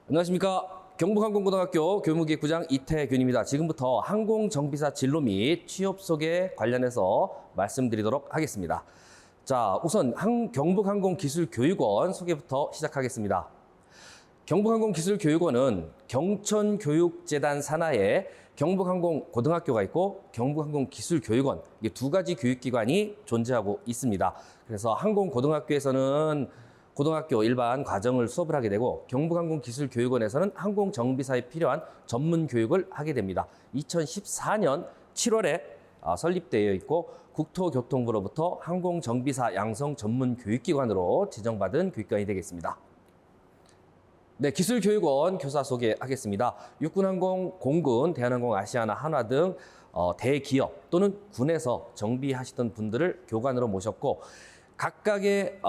안녕하십니까. 경북항공고등학교 교무기획부장 이태균입니다. 지금부터 항공정비사 진로 및 취업 소개 관련해서 말씀드리도록 하겠습니다. 자, 우선 경북항공기술교육원 소개부터 시작하겠습니다. 경북항공기술교육원은 경천교육재단 산하에 경북항공고등학교가 있고 경북항공기술교육원, 이게 두 가지 교육기관이 존재하고 있습니다. 그래서 항공고등학교에서는 고등학교 일반 과정을 수업을 하게 되고 경북항공기술교육원에서는 항공정비사에 필요한 전문 교육을 하게 됩니다. 2014년 7월에 설립되어 있고 국토교통부로부터 항공정비사 양성 전문 교육기관으로 지정받은 교육기관이 되겠습니다. 네, 기술교육원 교사 소개하겠습니다. 육군항공, 공군, 대한항공, 아시아나, 한화 등 대기업 또는 군에서 정비하시던 분들을 교관으로 모셨고 각각의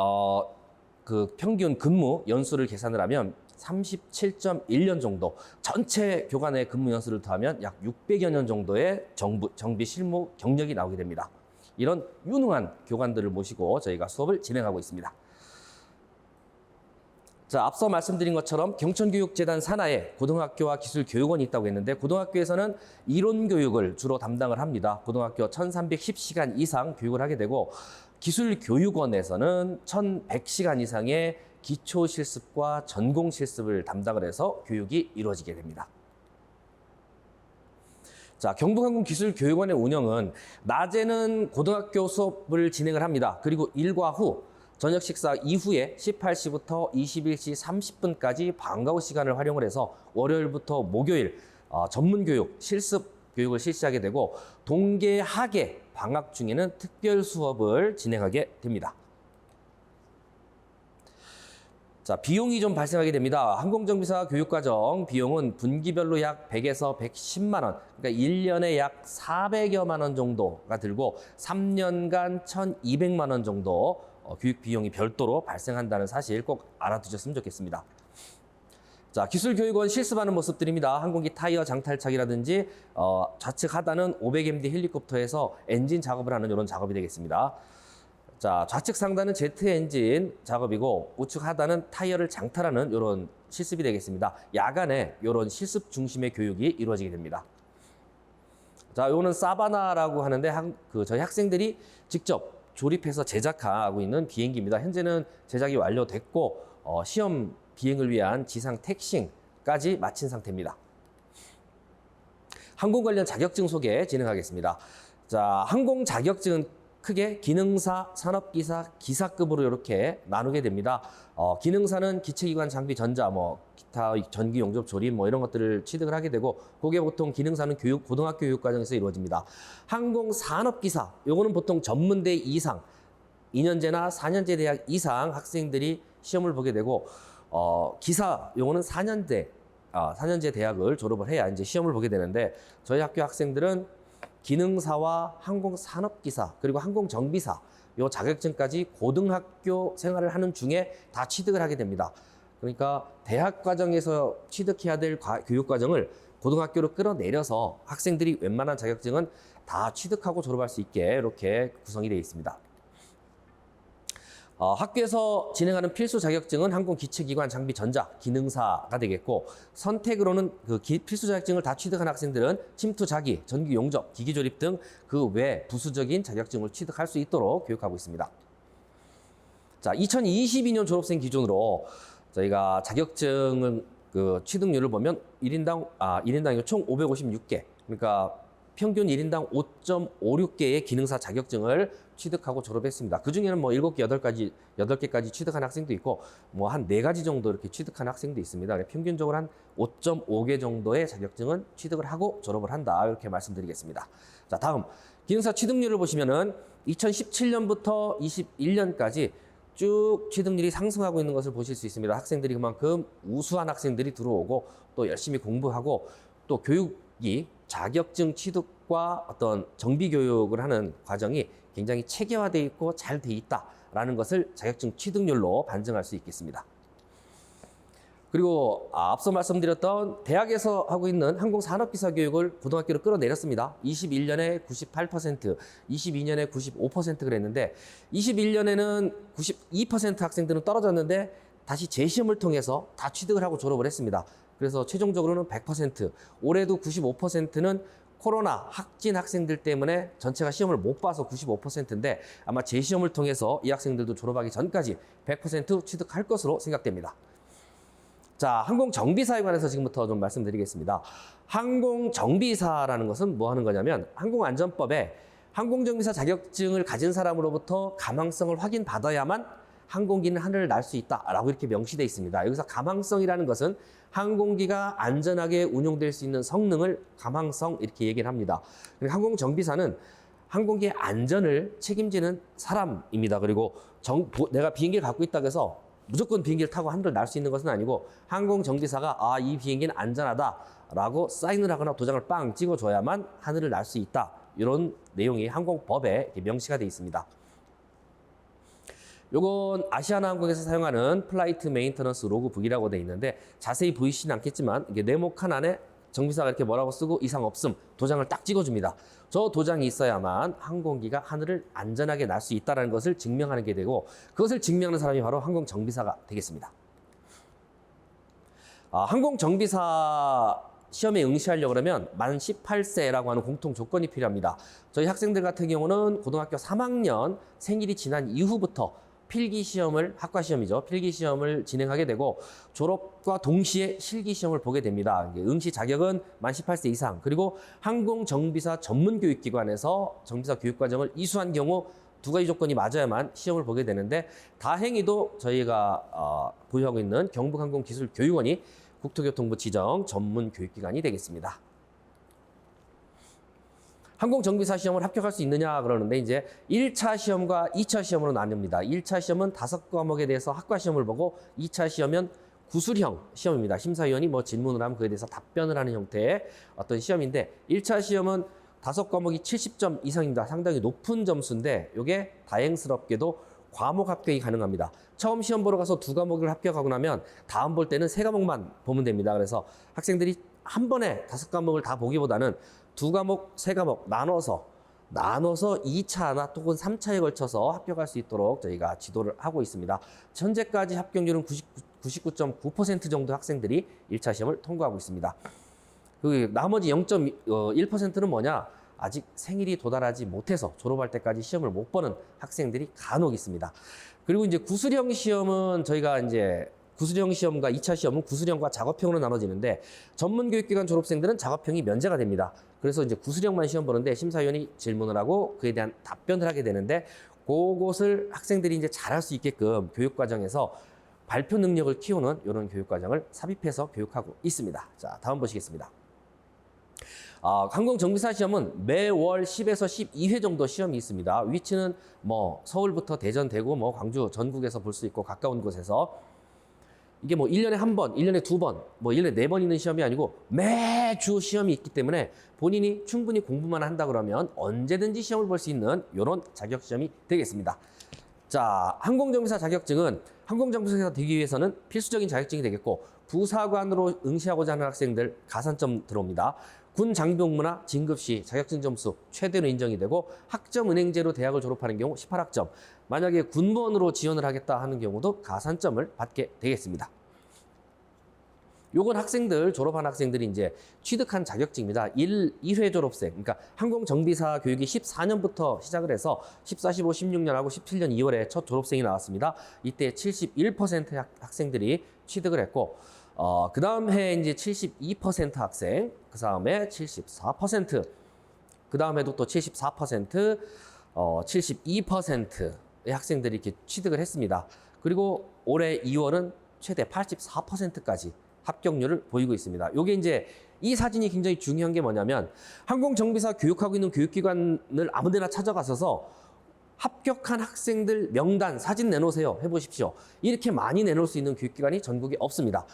평균 근무 연수를 계산을 하면 37.1년 정도, 전체 교관의 근무 연수를 더하면 약 600여 년 정도의 정비 실무 경력이 나오게 됩니다. 이런 유능한 교관들을 모시고 저희가 수업을 진행하고 있습니다. 자, 앞서 말씀드린 것처럼 경천교육재단 산하에 고등학교와 기술교육원이 있다고 했는데 고등학교에서는 이론교육을 주로 담당을 합니다. 고등학교 1310시간 이상 교육을 하게 되고 기술교육원에서는 1100시간 이상의 기초실습과 전공실습을 담당을 해서 교육이 이루어지게 됩니다. 자, 경북항공기술교육원의 운영은 낮에는 고등학교 수업을 진행을 합니다. 그리고 일과 후 저녁 식사 이후에 18시부터 21시 30분까지 방과 후 시간을 활용을 해서 월요일부터 목요일 전문교육, 실습 교육을 실시하게 되고 동계, 하계, 방학 중에는 특별 수업을 진행하게 됩니다. 자, 비용이 좀 발생하게 됩니다. 항공정비사 교육과정 비용은 분기별로 약 100에서 110만 원, 그러니까 1년에 약 400여만 원 정도가 들고 3년간 1,200만 원 정도 교육 비용이 별도로 발생한다는 사실 꼭 알아두셨으면 좋겠습니다. 자, 기술교육원 실습하는 모습들입니다. 항공기 타이어 장탈착이라든지 좌측 하단은 500MD 헬리콥터에서 엔진 작업을 하는 이런 작업이 되겠습니다. 자, 좌측 상단은 제트 엔진 작업이고 우측 하단은 타이어를 장탈하는 이런 실습이 되겠습니다. 야간에 이런 실습 중심의 교육이 이루어지게 됩니다. 자, 이거는 사바나라고 하는데 저희 학생들이 직접 조립해서 제작하고 있는 비행기입니다. 현재는 제작이 완료됐고 시험 비행을 위한 지상 택싱까지 마친 상태입니다. 항공 관련 자격증 소개 진행하겠습니다. 자, 항공 자격증은 크게 기능사, 산업기사, 기사급으로 이렇게 나누게 됩니다. 기능사는 기체기관 장비 전자, 기타 전기 용접 조립 이런 것들을 취득을 하게 되고 그게 보통 기능사는 고등학교 교육 과정에서 이루어집니다. 항공 산업기사, 요거는 보통 전문대 이상 2년제나 4년제 대학 이상 학생들이 시험을 보게 되고 기사, 요거는 4년제 대학을 졸업을 해야 이제 시험을 보게 되는데 저희 학교 학생들은 기능사와 항공산업기사 그리고 항공정비사 요 자격증까지 고등학교 생활을 하는 중에 다 취득을 하게 됩니다. 그러니까 대학 과정에서 취득해야 될 교육 과정을 고등학교로 끌어내려서 학생들이 웬만한 자격증은 다 취득하고 졸업할 수 있게 이렇게 구성이 되어 있습니다. 학교에서 진행하는 필수 자격증은 항공기체기관 장비 전자 기능사가 되겠고 선택으로는 필수 자격증을 다 취득한 학생들은 침투 자기, 전기 용접, 기기 조립 등 그 외 부수적인 자격증을 취득할 수 있도록 교육하고 있습니다. 자, 2022년 졸업생 기준으로 저희가 자격증을 취득률을 보면 1인당 총 556개, 그러니까 평균 1인당 5.56개의 기능사 자격증을 취득하고 졸업했습니다. 그 중에는 7개, 8개까지 취득한 학생도 있고, 한 4가지 정도 이렇게 취득한 학생도 있습니다. 평균적으로 한 5.5개 정도의 자격증은 취득을 하고 졸업을 한다. 이렇게 말씀드리겠습니다. 자, 다음. 기능사 취득률을 보시면은 2017년부터 21년까지 쭉 취득률이 상승하고 있는 것을 보실 수 있습니다. 학생들이 그만큼 우수한 학생들이 들어오고 또 열심히 공부하고 또 교육이 자격증 취득과 어떤 정비 교육을 하는 과정이 굉장히 체계화되어 있고 잘 돼 있다라는 것을 자격증 취득률로 반증할 수 있겠습니다. 그리고 앞서 말씀드렸던 대학에서 하고 있는 항공산업기사 교육을 고등학교로 끌어내렸습니다. 21년에 98%, 22년에 95% 그랬는데 21년에는 92% 학생들은 떨어졌는데 다시 재시험을 통해서 다 취득을 하고 졸업을 했습니다. 그래서 최종적으로는 100%, 올해도 95%는 코로나 확진 학생들 때문에 전체가 시험을 못 봐서 95%인데 아마 재시험을 통해서 이 학생들도 졸업하기 전까지 100% 취득할 것으로 생각됩니다. 자, 항공정비사에 관해서 지금부터 좀 말씀드리겠습니다. 항공정비사라는 것은 뭐 하는 거냐면 항공안전법에 항공정비사 자격증을 가진 사람으로부터 가망성을 확인받아야만 항공기는 하늘을 날 수 있다라고 이렇게 명시되어 있습니다. 여기서 가망성이라는 것은 항공기가 안전하게 운용될 수 있는 성능을 가망성 이렇게 얘기를 합니다. 항공정비사는 항공기의 안전을 책임지는 사람입니다. 그리고 내가 비행기를 갖고 있다고 해서 무조건 비행기를 타고 하늘을 날 수 있는 것은 아니고 항공정비사가 이 비행기는 안전하다라고 사인을 하거나 도장을 빵 찍어줘야만 하늘을 날 수 있다. 이런 내용이 항공법에 명시가 되어 있습니다. 요건 아시아나항공에서 사용하는 플라이트 메인터넌스 로그북이라고 되어 있는데 자세히 보이시진 않겠지만 이게 네모칸 안에 정비사가 이렇게 뭐라고 쓰고 이상 없음 도장을 딱 찍어줍니다. 저 도장이 있어야만 항공기가 하늘을 안전하게 날 수 있다는 것을 증명하는 게 되고 그것을 증명하는 사람이 바로 항공정비사가 되겠습니다. 항공정비사 시험에 응시하려고 그러면 만 18세라고 하는 공통 조건이 필요합니다. 저희 학생들 같은 경우는 고등학교 3학년 생일이 지난 이후부터 필기시험을, 학과시험이죠. 필기시험을 진행하게 되고 졸업과 동시에 실기시험을 보게 됩니다. 응시 자격은 만 18세 이상, 그리고 항공정비사 전문교육기관에서 정비사 교육과정을 이수한 경우 두 가지 조건이 맞아야만 시험을 보게 되는데 다행히도 저희가 보유하고 있는 경북항공기술교육원이 국토교통부 지정 전문교육기관이 되겠습니다. 항공정비사 시험을 합격할 수 있느냐 그러는데 이제 1차 시험과 2차 시험으로 나뉩니다. 1차 시험은 5과목에 대해서 학과시험을 보고 2차 시험은 구술형 시험입니다. 심사위원이 뭐 질문을 하면 그에 대해서 답변을 하는 형태의 어떤 시험인데 1차 시험은 5과목이 70점 이상입니다. 상당히 높은 점수인데 이게 다행스럽게도 과목 합격이 가능합니다. 처음 시험 보러 가서 2과목을 합격하고 나면 다음 볼 때는 3과목만 보면 됩니다. 그래서 학생들이 한 번에 5과목을 다 보기보다는 2과목, 3과목 나눠서 2차나 또는 3차에 걸쳐서 합격할 수 있도록 저희가 지도를 하고 있습니다. 현재까지 합격률은 99.9% 정도 학생들이 1차 시험을 통과하고 있습니다. 그 나머지 0.1%는 뭐냐? 아직 생일이 도달하지 못해서 졸업할 때까지 시험을 못 보는 학생들이 간혹 있습니다. 그리고 이제 구술형 시험은 저희가 이제 구술형 시험과 2차 시험은 구술형과 작업형으로 나눠지는데 전문교육기관 졸업생들은 작업형이 면제가 됩니다. 그래서 이제 구술형만 시험 보는데 심사위원이 질문을 하고 그에 대한 답변을 하게 되는데 그것을 학생들이 이제 잘할 수 있게끔 교육과정에서 발표 능력을 키우는 이런 교육과정을 삽입해서 교육하고 있습니다. 자, 다음 보시겠습니다. 항공정비사 시험은 매월 10에서 12회 정도 시험이 있습니다. 위치는 뭐 서울부터 대전, 대구, 뭐 광주, 전국에서 볼 수 있고 가까운 곳에서 이게 뭐 1년에 한 번, 1년에 2번, 뭐 1년에 4번 있는 시험이 아니고 매주 시험이 있기 때문에 본인이 충분히 공부만 한다 그러면 언제든지 시험을 볼 수 있는 이런 자격시험이 되겠습니다. 자, 항공정비사 자격증은 항공정비사가 되기 위해서는 필수적인 자격증이 되겠고 부사관으로 응시하고자 하는 학생들 가산점 들어옵니다. 군 장병무나 진급시 자격증 점수 최대로 인정이 되고 학점은행제로 대학을 졸업하는 경우 18학점, 만약에 군무원으로 지원을 하겠다 하는 경우도 가산점을 받게 되겠습니다. 요건 학생들, 졸업한 학생들이 이제 취득한 자격증입니다. 1회 졸업생, 그러니까 항공정비사 교육이 14년부터 시작을 해서 14, 15, 16년하고 17년 2월에 첫 졸업생이 나왔습니다. 이때 71%의 학생들이 취득을 했고 그 다음 해에 이제 72% 학생, 그 다음에 74%, 그 다음에도 또 74%, 72%의 학생들이 이렇게 취득을 했습니다. 그리고 올해 2월은 최대 84%까지 합격률을 보이고 있습니다. 요게 이제 이 사진이 굉장히 중요한 게 뭐냐면 항공정비사 교육하고 있는 교육기관을 아무데나 찾아가셔서 합격한 학생들 명단 사진 내놓으세요. 해보십시오. 이렇게 많이 내놓을 수 있는 교육기관이 전국에 없습니다.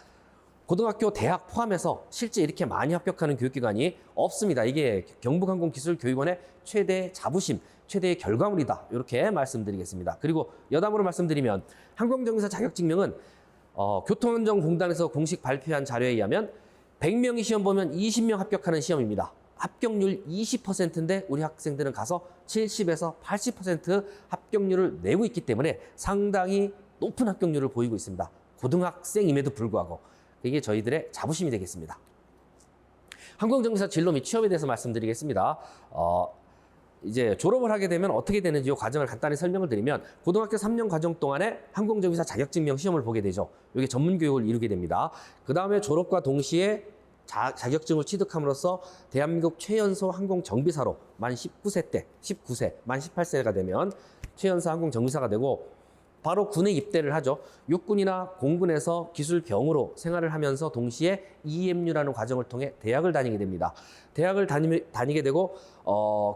고등학교, 대학 포함해서 실제 이렇게 많이 합격하는 교육기관이 없습니다. 이게 경북항공기술교육원의 최대 자부심, 최대의 결과물이다. 이렇게 말씀드리겠습니다. 그리고 여담으로 말씀드리면 항공정비사 자격증명은 교통안전공단에서 공식 발표한 자료에 의하면 100명이 시험 보면 20명 합격하는 시험입니다. 합격률 20%인데 우리 학생들은 가서 70에서 80% 합격률을 내고 있기 때문에 상당히 높은 합격률을 보이고 있습니다. 고등학생임에도 불구하고 이게 저희들의 자부심이 되겠습니다. 항공정비사 진로 및 취업에 대해서 말씀드리겠습니다. 이제 졸업을 하게 되면 어떻게 되는지 이 과정을 간단히 설명을 드리면 고등학교 3년 과정 동안에 항공정비사 자격증명 시험을 보게 되죠. 이게 전문교육을 이루게 됩니다. 그 다음에 졸업과 동시에 자격증을 취득함으로써 대한민국 최연소 항공정비사로 만 19세 때, 19세, 만 18세가 되면 최연소 항공정비사가 되고 바로 군에 입대를 하죠. 육군이나 공군에서 기술병으로 생활을 하면서 동시에 EMU라는 과정을 통해 대학을 다니게 됩니다. 대학을 다니게 되고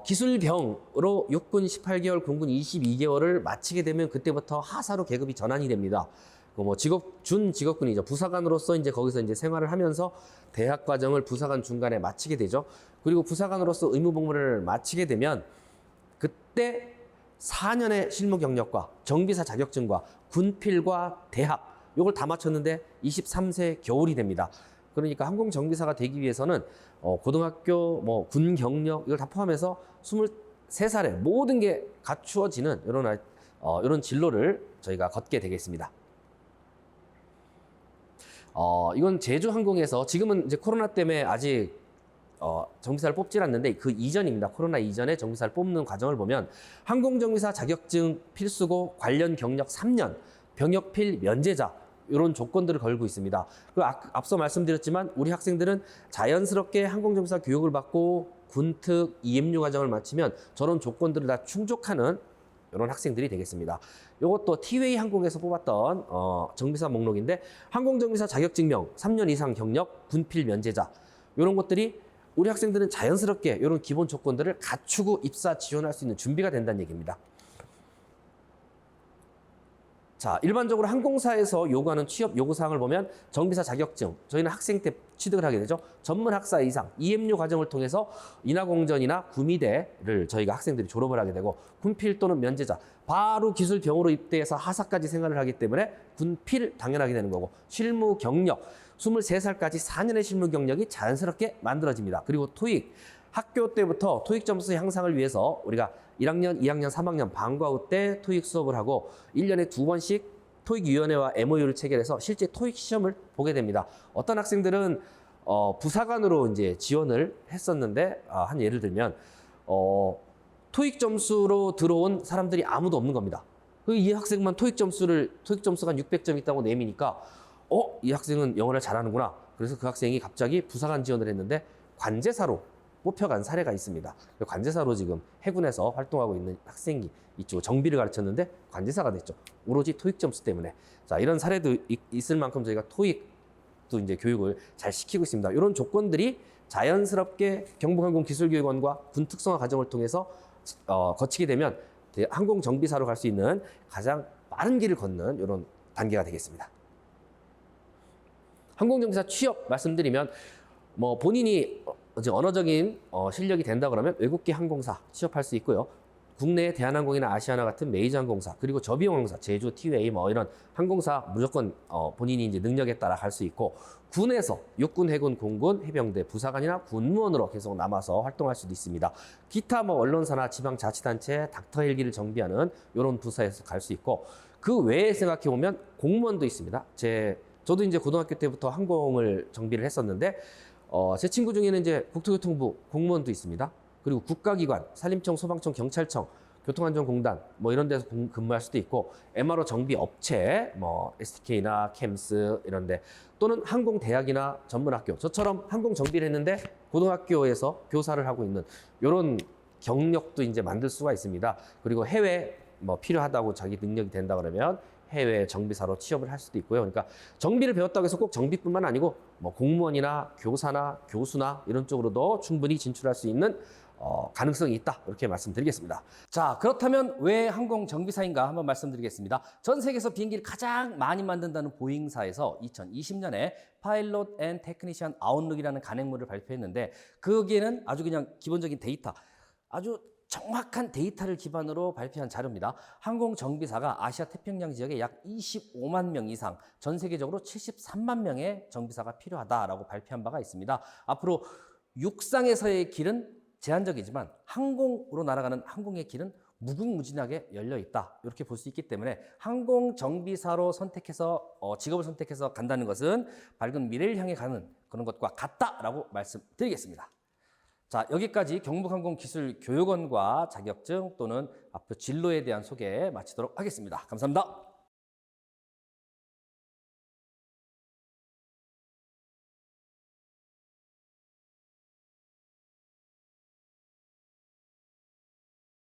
기술병으로 육군 18개월, 공군 22개월을 마치게 되면 그때부터 하사로 계급이 전환이 됩니다. 뭐 준 직업군이죠. 부사관으로서 이제 거기서 이제 생활을 하면서 대학 과정을 부사관 중간에 마치게 되죠. 그리고 부사관으로서 의무 복무를 마치게 되면 그때 4년의 실무 경력과 정비사 자격증과 군필과 대학 요걸 다 마쳤는데 23세 겨울이 됩니다. 그러니까 항공정비사가 되기 위해서는 고등학교, 군 경력 이걸 다 포함해서 23살에 모든 게 갖추어지는 이런 진로를 저희가 걷게 되겠습니다. 이건 제주항공에서 지금은 이제 코로나 때문에 아직 정비사를 뽑질 않는데 그 이전입니다. 코로나 이전에 정비사를 뽑는 과정을 보면 항공정비사 자격증 필수고 관련 경력 3년, 병역필 면제자 이런 조건들을 걸고 있습니다. 앞서 말씀드렸지만 우리 학생들은 자연스럽게 항공정비사 교육을 받고 군특, EMU 과정을 마치면 저런 조건들을 다 충족하는 이런 학생들이 되겠습니다. 이것도 티웨이 항공에서 뽑았던 정비사 목록인데 항공정비사 자격증명 3년 이상 경력, 군필 면제자 이런 것들이 우리 학생들은 자연스럽게 이런 기본 조건들을 갖추고 입사 지원할 수 있는 준비가 된다는 얘기입니다. 자, 일반적으로 항공사에서 요구하는 취업 요구사항을 보면 정비사 자격증, 저희는 학생 때 취득을 하게 되죠. 전문 학사 이상, EMU 과정을 통해서 인하공전이나 구미대를 저희가 학생들이 졸업을 하게 되고 군필 또는 면제자, 바로 기술병으로 입대해서 하사까지 생활을 하기 때문에 군필 당연하게 되는 거고 실무 경력, 23살까지 4년의 실무 경력이 자연스럽게 만들어집니다. 그리고 토익, 학교 때부터 토익 점수 향상을 위해서 우리가 1학년, 2학년, 3학년 방과 후 때 토익 수업을 하고 1년에 2번씩 토익위원회와 MOU를 체결해서 실제 토익 시험을 보게 됩니다. 어떤 학생들은 부사관으로 이제 지원을 했었는데 한 예를 들면 토익 점수로 들어온 사람들이 아무도 없는 겁니다. 이 학생만 토익 점수가 600점 있다고 내미니까 이 학생은 영어를 잘하는구나. 그래서 그 학생이 갑자기 부사관 지원을 했는데 관제사로 뽑혀간 사례가 있습니다. 관제사로 지금 해군에서 활동하고 있는 학생이 있죠. 정비를 가르쳤는데 관제사가 됐죠. 오로지 토익 점수 때문에. 자, 이런 사례도 있을 만큼 저희가 토익도 이제 교육을 잘 시키고 있습니다. 이런 조건들이 자연스럽게 경북항공기술교육원과 군특성화 과정을 통해서 거치게 되면 항공정비사로 갈 수 있는 가장 빠른 길을 걷는 이런 단계가 되겠습니다. 항공정비사 취업 말씀드리면 본인이 언어적인 실력이 된다 그러면 외국계 항공사 취업할 수 있고요. 국내 대한항공이나 아시아나 같은 메이저 항공사 그리고 저비용 항공사 제주, 티웨이 이런 항공사 무조건 본인이 이제 능력에 따라 갈 수 있고 군에서 육군, 해군, 공군, 해병대, 부사관이나 군무원으로 계속 남아서 활동할 수도 있습니다. 기타 언론사나 지방자치단체, 닥터 헬기를 정비하는 이런 부서에서 갈 수 있고 그 외에 생각해 보면 공무원도 있습니다. 저도 이제 고등학교 때부터 항공을 정비를 했었는데 제 친구 중에는 이제 국토교통부 공무원도 있습니다. 그리고 국가기관, 산림청, 소방청, 경찰청, 교통안전공단 이런 데서 근무할 수도 있고 MRO 정비 업체, STK나 캠스 이런데 또는 항공대학이나 전문학교 저처럼 항공 정비를 했는데 고등학교에서 교사를 하고 있는 이런 경력도 이제 만들 수가 있습니다. 그리고 해외 필요하다고 자기 능력이 된다 그러면 해외 정비사로 취업을 할 수도 있고요. 그러니까 정비를 배웠다고 해서 꼭 정비뿐만 아니고 공무원이나 교사나 교수나 이런 쪽으로도 충분히 진출할 수 있는 가능성이 있다. 이렇게 말씀드리겠습니다. 자, 그렇다면 왜 항공정비사인가 한번 말씀드리겠습니다. 전 세계에서 비행기를 가장 많이 만든다는 보잉사에서 2020년에 파일럿 앤 테크니션 아웃룩이라는 간행물을 발표했는데 거기에는 아주 그냥 기본적인 데이터, 아주 정확한 데이터를 기반으로 발표한 자료입니다. 항공정비사가 아시아 태평양 지역에 약 25만 명 이상, 전 세계적으로 73만 명의 정비사가 필요하다라고 발표한 바가 있습니다. 앞으로 육상에서의 길은 제한적이지만 항공으로 날아가는 항공의 길은 무궁무진하게 열려 있다. 이렇게 볼 수 있기 때문에 항공정비사로 선택해서 직업을 선택해서 간다는 것은 밝은 미래를 향해 가는 그런 것과 같다라고 말씀드리겠습니다. 자, 여기까지 경북항공기술교육원과 자격증 또는 앞으로 진로에 대한 소개 마치도록 하겠습니다. 감사합니다.